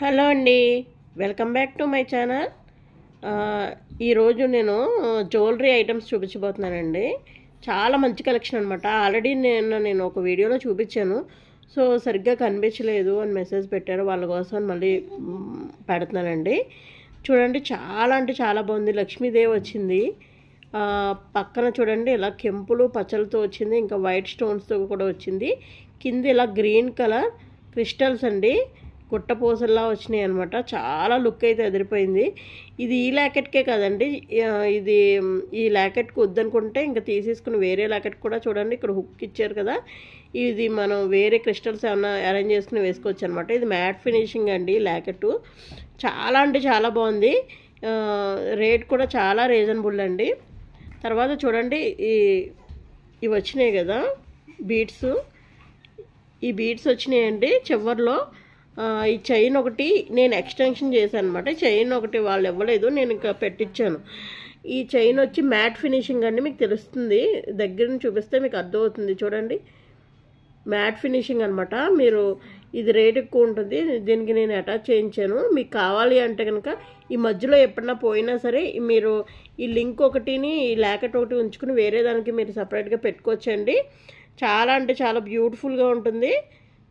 Hello అండి, welcome back to my channel. ఈరోజు నేను జ్యువెలరీ ఐటమ్స్ చూపించబోతున్నానండి. చాలా మంచి కలెక్షన్ అనమాట. ఆల్రెడీ నేను ఒక వీడియోలో చూపించాను. సో సరిగ్గా కనిపించలేదు అని మెసేజ్ పెట్టారు, వాళ్ళ కోసం మళ్ళీ పెడుతున్నానండి. చూడండి, చాలా అంటే చాలా బాగుంది. లక్ష్మీదేవి వచ్చింది. పక్కన చూడండి ఇలా కెంపులు పచ్చలతో వచ్చింది, ఇంకా వైట్ స్టోన్స్తో కూడా వచ్చింది. కింద ఇలా గ్రీన్ కలర్ క్రిస్టల్స్ అండి, గుట్టపూసల్లా వచ్చినాయి అనమాట. చాలా లుక్ అయితే ఎదిరిపోయింది. ఇది ఈ ల్యాకెట్కే కదండి, ఇది ఈ ల్యాకెట్కి వద్దనుకుంటే ఇంకా తీసేసుకుని వేరే ల్యాకెట్ కూడా చూడండి ఇక్కడ హుక్ ఇచ్చారు కదా, ఇది మనం వేరే క్రిస్టల్స్ ఏమన్నా అరేంజ్ చేసుకుని వేసుకోవచ్చు అనమాట. ఇది మ్యాట్ ఫినిషింగ్ అండి ల్యాకెట్. చాలా అంటే చాలా బాగుంది. రేట్ కూడా చాలా రీజనబుల్ అండి. తర్వాత చూడండి, ఇవి వచ్చినాయి కదా బీడ్స్, ఈ బీడ్స్ వచ్చినాయండి చివర్లో. ఈ చైన్ ఒకటి నేను ఎక్స్టెన్షన్ చేశాను అనమాట. చైన్ ఒకటి వాళ్ళు ఇవ్వలేదు, నేను ఇంకా పెట్టించాను. ఈ చైన్ వచ్చి మ్యాట్ ఫినిషింగ్ అండి, మీకు తెలుస్తుంది. దగ్గర నుంచి చూపిస్తే మీకు అర్థమవుతుంది. చూడండి, మ్యాట్ ఫినిషింగ్ అనమాట. మీరు ఇది రేట్ ఎక్కువ ఉంటుంది, దీనికి నేను అటాచ్ చేయించాను. మీకు కావాలి అంటే కనుక ఈ మధ్యలో ఎప్పుడన్నా పోయినా సరే మీరు ఈ లింక్ ఒకటిని ఈ ల్యాకెట్ ఒకటి ఉంచుకుని వేరే దానికి మీరు సపరేట్గా పెట్టుకోవచ్చండి. చాలా అంటే చాలా బ్యూటిఫుల్గా ఉంటుంది.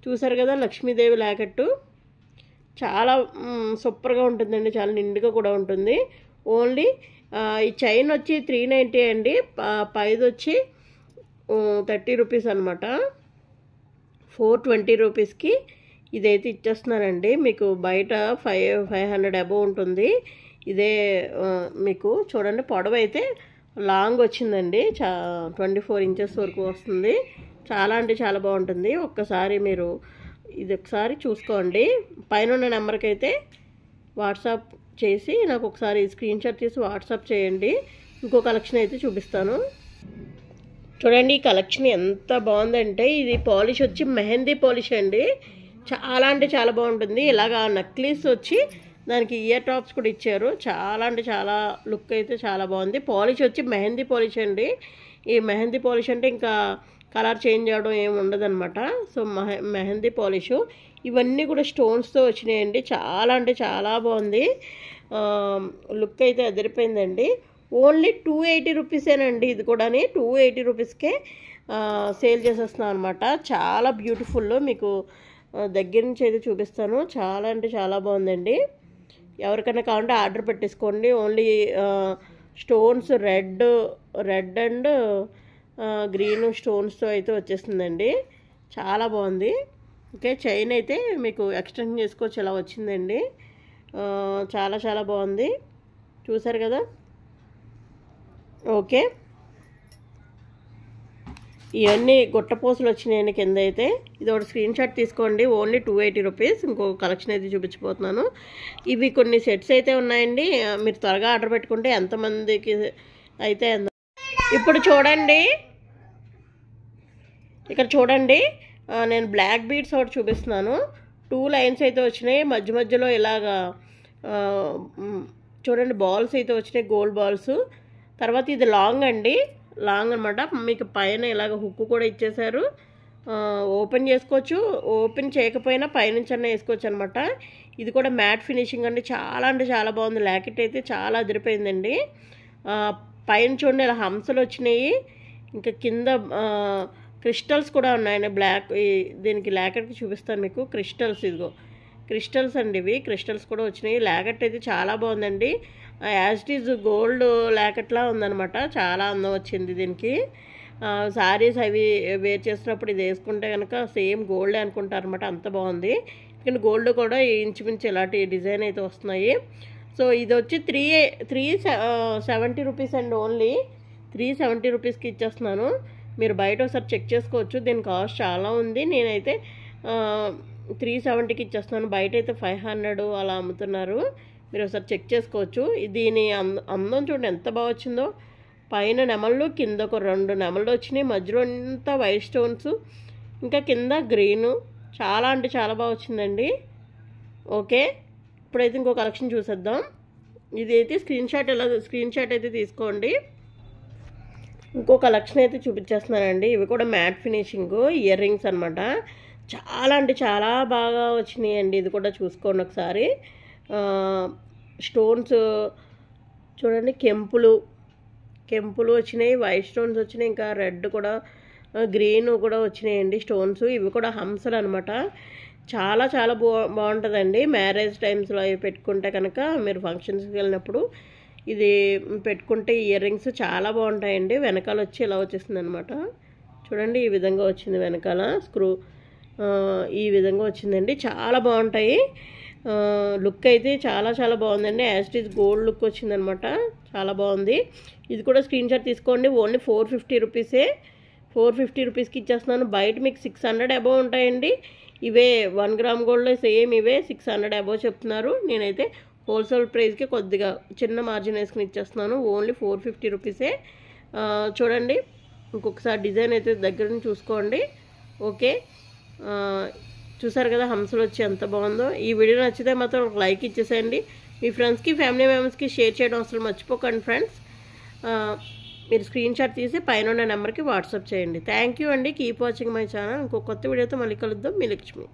చూసారు కదా లక్ష్మీదేవి ల్యాకెట్, చాలా సూపర్గా ఉంటుందండి, చాలా నిండుగా కూడా ఉంటుంది. ఓన్లీ ఈ చైన్ వచ్చి 390 అండి, పైది వచ్చి 30 రూపీస్ అనమాట. 420 రూపీస్కి ఇదైతే ఇచ్చేస్తున్నానండి. మీకు బయట 500 అబోవ్ ఉంటుంది. ఇదే మీకు చూడండి, పొడవు అయితే లాంగ్ వచ్చిందండి, 24 ఇంచెస్ వరకు వస్తుంది. చాలా అంటే చాలా బాగుంటుంది. ఒక్కసారి మీరు ఇది ఒకసారి చూసుకోండి. పైన ఉన్న నెంబర్కి అయితే వాట్సాప్ చేసి నాకు ఒకసారి స్క్రీన్ షాట్ తీసి వాట్సాప్ చేయండి. ఇంకో కలెక్షన్ అయితే చూపిస్తాను. చూడండి, ఈ కలెక్షన్ ఎంత బాగుందంటే, ఇది పాలిష్ వచ్చి మెహందీ పాలిష్ అండి. చాలా అంటే చాలా బాగుంటుంది. ఇలాగా నక్లీస్ వచ్చి దానికి ఇయర్ టాప్స్ కూడా ఇచ్చారు. చాలా అంటే చాలా లుక్ అయితే చాలా బాగుంది. పాలిష్ వచ్చి మెహందీ పాలిష్ అండి. ఈ మెహందీ పాలిష్ అంటే ఇంకా కలర్ చేంజ్ అవ్వడం ఏమి ఉండదన్నమాట. సో మెహందీ పాలిష్ ఇవన్నీ కూడా స్టోన్స్తో వచ్చినాయండి. చాలా అంటే చాలా బాగుంది. లుక్ అయితే అదిరిపోయిందండి. ఓన్లీ 280 రూపీసేనండి. ఇది కూడా 280 రూపీస్కే సేల్ చేసేస్తున్నాం అనమాట. చాలా బ్యూటిఫుల్. మీకు దగ్గర నుంచి అయితే చూపిస్తాను. చాలా అంటే చాలా బాగుందండి. ఎవరికైనా కావాలంటే ఆర్డర్ పెట్టేసుకోండి. Only stones red and green స్టోన్స్తో అయితే వచ్చేస్తుందండి. చాలా బాగుంది. ఓకే, చైన్ అయితే మీకు ఎక్స్టెండ్ చేసుకోవచ్చు, ఇలా వచ్చిందండి. చాలా చాలా బాగుంది. చూసారు కదా. ఓకే, ఇవన్నీ గుట్టపూసలు వచ్చినాయండి కింద అయితే. ఇది ఒక స్క్రీన్ షాట్ తీసుకోండి. Only 280 rupees. ఇంకో కలెక్షన్ అయితే చూపించబోతున్నాను. ఇవి కొన్ని సెట్స్ అయితే ఉన్నాయండి. మీరు త్వరగా ఆర్డర్ పెట్టుకుంటే ఎంతమందికి అయితే ఇప్పుడు చూడండి, ఇక్కడ చూడండి, నేను బ్లాక్ బీడ్స్ ఒకటి చూపిస్తున్నాను. 2 లైన్స్ అయితే వచ్చినాయి. మధ్య మధ్యలో ఇలాగా చూడండి బాల్స్ అయితే వచ్చినాయి, గోల్డ్ బాల్స్. తర్వాత ఇది లాంగ్ అండి, లాంగ్ అనమాట. మీకు పైన ఇలాగ హుక్ కూడా ఇచ్చేసారు. ఓపెన్ చేసుకోవచ్చు, ఓపెన్ చేయకపోయినా పైనుంచి అన్న వేసుకోవచ్చు అనమాట. ఇది కూడా మ్యాట్ ఫినిషింగ్ అండి. చాలా అంటే చాలా బాగుంది. ల్యాకెట్ అయితే చాలా అదిరిపోయిందండి. పైన చూడండి ఇలా హంసలు వచ్చినాయి. ఇంకా కింద క్రిస్టల్స్ కూడా ఉన్నాయండి. బ్లాక్ దీనికి ల్యాకెట్కి చూపిస్తాను మీకు. క్రిస్టల్స్, ఇదిగో క్రిస్టల్స్ అండి, ఇవి క్రిస్టల్స్ కూడా వచ్చినాయి. ల్యాకెట్ అయితే చాలా బాగుందండి. యాజ్ ఇట్ ఈజ్ గోల్డ్ ల్యాకెట్లా ఉందనమాట. చాలా అందం వచ్చింది దీనికి. శారీస్ అవి వేర్ చేసినప్పుడు ఇది వేసుకుంటే కనుక సేమ్ గోల్డ్ అనుకుంటారనమాట, అంత బాగుంది. కానీ గోల్డ్ కూడా ఇంచుమించు ఇలాంటి డిజైన్ అయితే వస్తున్నాయి. సో ఇది వచ్చి 370 రూపీస్ అండి. ఓన్లీ 370 రూపీస్కి ఇచ్చేస్తున్నాను. మీరు బయట ఒకసారి చెక్ చేసుకోవచ్చు, దీని కాస్ట్ చాలా ఉంది. నేనైతే 370కి ఇచ్చేస్తున్నాను. బయట అయితే 500 అలా అమ్ముతున్నారు. మీరు ఒకసారి చెక్ చేసుకోవచ్చు. దీని అందం చూడండి ఎంత బాగా వచ్చిందో. పైన నెమళ్ళు, కింద ఒక 2 నెమళ్ళు వచ్చినాయి. మధ్యలో అంతా వైట్ స్టోన్స్, ఇంకా కింద గ్రీను. చాలా అంటే చాలా బాగా వచ్చిందండి. ఓకే, ఇప్పుడైతే ఇంకో కలెక్షన్ చూసేద్దాం. ఇది అయితే స్క్రీన్ షాట్ అయితే తీసుకోండి. ఇంకో కలెక్షన్ అయితే చూపించేస్తున్నానండి. ఇవి కూడా మ్యాట్ ఫినిషింగ్ ఇయర్ రింగ్స్ అనమాట. చాలా అంటే చాలా బాగా వచ్చినాయండి. ఇది కూడా చూసుకోండి ఒకసారి. స్టోన్స్ చూడండి, కెంపులు వచ్చినాయి, వైట్ స్టోన్స్ వచ్చినాయి, ఇంకా రెడ్ కూడా, గ్రీన్ కూడా వచ్చినాయండి స్టోన్స్. ఇవి కూడా హంసలు అనమాట. చాలా చాలా బాగుంటుందండి. మ్యారేజ్ టైమ్స్లో అవి పెట్టుకుంటే కనుక, మీరు ఫంక్షన్స్కి వెళ్ళినప్పుడు ఇది పెట్టుకుంటే ఇయర్ రింగ్స్ చాలా బాగుంటాయండి. వెనకాల వచ్చి ఇలా వచ్చేస్తుంది అనమాట. చూడండి, ఈ విధంగా వచ్చింది వెనకాల స్క్రూ, ఈ విధంగా వచ్చిందండి. చాలా బాగుంటాయి. లుక్ అయితే చాలా చాలా బాగుందండి. As it is gold look వచ్చిందనమాట. చాలా బాగుంది. ఇది కూడా స్క్రీన్ షాట్ తీసుకోండి. ఓన్లీ 450 రూపీసే. 450 రూపీస్కి ఇచ్చేస్తున్నాను. బయట మీకు 600 అబోవ్ ఉంటాయండి. ఇవే 1 గ్రామ్ గోల్డ్లో సేమ్ ఇవే 600 అబోవ్ చెప్తున్నారు. నేనైతే హోల్సేల్ ప్రైస్కి కొద్దిగా చిన్న మార్జిన్ వేసుకుని ఇచ్చేస్తున్నాను. ఓన్లీ 450 రూపీసే. చూడండి, ఇంకొకసారి డిజైన్ అయితే దగ్గర నుంచి చూసుకోండి. ఓకే, చూసారు కదా హంసలు వచ్చి ఎంత బాగుందో. ఈ వీడియో నచ్చితే మాత్రం ఒక లైక్ ఇచ్చేసేయండి. మీ ఫ్రెండ్స్కి, ఫ్యామిలీ మెంబర్స్కి షేర్ చేయడం అసలు మర్చిపోకండి ఫ్రెండ్స్. మీరు స్క్రీన్ షాట్ తీసి పైన ఉన్న నెంబర్కి వాట్సాప్ చేయండి. థ్యాంక్ యూ అండి. Keep watching my channel. ఇంకో కొత్త వీడియోతో మళ్ళీ కలుద్దాం. మీ లక్ష్మి.